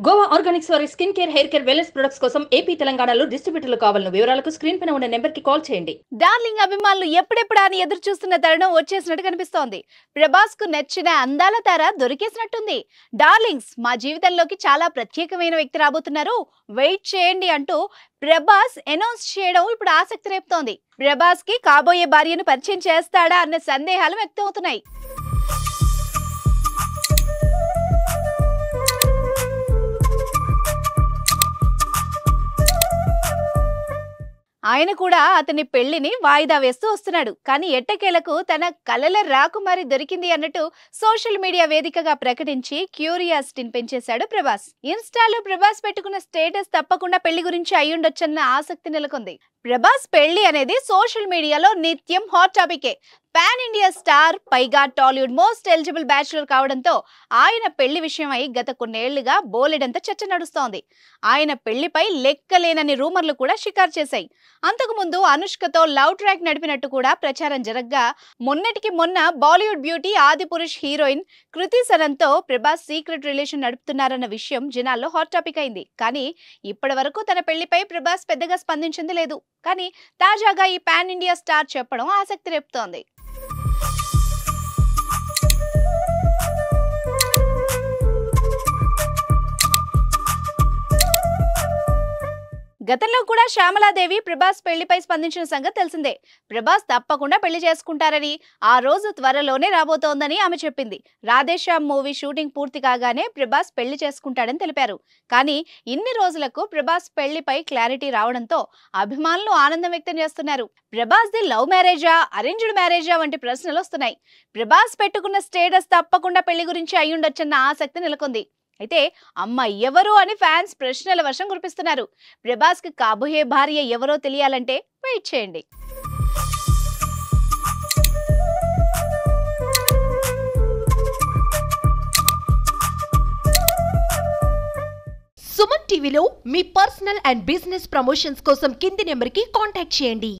Goa Organics వారి skin care, hair care, wellness products కోసం AP, తెలంగాణలో డిస్ట్రిబ్యూటర్లు కావాలను వివరాలకు స్క్రీన్ పైన ఉన్న నెంబర్ కి కాల్ చేయండి. డార్లింగ్ అభిమానులు ఎప్పుడెప్పుడా అని ఎదురు చూస్తున్న తరుణం వచ్చేసినట్టు కనిపిస్తోంది. ప్రభాస్ కు నచ్చిన అందాల తార దొరికేసినట్టుంది. డార్లింగ్స్, మా జీవితంలోకి చాలా ప్రత్యేకమైన వ్యక్తి రాబోతున్నారు, వెయిట్ చేయండి అంటూ ప్రభాస్ అనౌన్స్ చేయడం ఇప్పుడు ఆసక్తి రేపుతోంది. ప్రభాస్ కి కాబోయే భార్యను పరిచయం చేస్తాడా అన్న సందేహాలు వ్యక్తమవుతున్నాయి. ఆయన కూడా అతని పెళ్లిని వాయిదా వేస్తూ వస్తున్నాడు. కానీ ఎట్టకేలకు తన కలల రాకుమారి దొరికింది అన్నట్టు సోషల్ మీడియా వేదికగా ప్రకటించి క్యూరియాసిటీని పెంచేశాడు ప్రభాస్. ఇన్స్టాలో ప్రభాస్ పెట్టుకున్న స్టేటస్ తప్పకుండా పెళ్లి గురించి అయ్యుండొచ్చన్న ఆసక్తి నెలకొంది. ప్రభాస్ పెళ్లి అనేది సోషల్ మీడియాలో నిత్యం హాట్ టాపికే. పాన్ ఇండియా స్టార్, పైగా టాలీవుడ్ మోస్ట్ ఎలిజిబుల్ బ్యాచులర్ కావడంతో ఆయన పెళ్లి విషయమై గత కొన్నేళ్లుగా బోలెడంత చర్చ నడుస్తోంది. ఆయన పెళ్లిపై లెక్కలేనని రూమర్లు కూడా షికారు చేశాయి. అంతకుముందు అనుష్కతో లవ్ ట్రాక్ నడిపినట్టు కూడా ప్రచారం జరగ్గా, మొన్నటికి మొన్న బాలీవుడ్ బ్యూటీ ఆదిపురుష్ హీరోయిన్ కృతి సనన్తో ప్రభాస్ సీక్రెట్ రిలేషన్ నడుపుతున్నారన్న విషయం జనాల్లో హాట్ టాపిక్ అయింది. కానీ ఇప్పటి వరకు తన పెళ్లిపై ప్రభాస్ పెద్దగా స్పందించింది లేదు. కానీ తాజాగా ఈ పాన్ ఇండియా స్టార్ చెప్పడం ఆసక్తి రేపుతోంది. గతంలో కూడా శ్యామలాదేవి ప్రభాస్ పెళ్లిపై స్పందించిన సంగతి తెలిసిందే. ప్రభాస్ తప్పకుండా పెళ్లి చేసుకుంటారని, ఆ రోజు త్వరలోనే రాబోతోందని ఆమె చెప్పింది. రాధేశ్యామ్ మూవీ షూటింగ్ పూర్తి కాగానే ప్రభాస్ పెళ్లి చేసుకుంటాడని తెలిపారు. కానీ ఇన్ని రోజులకు ప్రభాస్ పెళ్లిపై క్లారిటీ రావడంతో అభిమానులు ఆనందం వ్యక్తం చేస్తున్నారు. ప్రభాస్ ది లవ్ మ్యారేజా, అరేంజ్డ్ మ్యారేజా వంటి ప్రశ్నలు వస్తున్నాయి. ప్రభాస్ పెట్టుకున్న స్టేటస్ తప్పకుండా పెళ్లి గురించి అయ్యుండొచ్చన్న ఆసక్తి నెలకొంది. అయితే అమ్మ ఎవరు అని ఫ్యాన్స్ ప్రశ్నల వర్షం కురిపిస్తున్నారు. ప్రభాస్ కి కాబోయే భార్య ఎవరో తెలియాలంటే వెయిట్ చేయండి. సుమన్ టీవీలో మీ పర్సనల్ అండ్ బిజినెస్ ప్రమోషన్స్ కోసం కింది నెంబర్కి కాంటాక్ట్ చేయండి.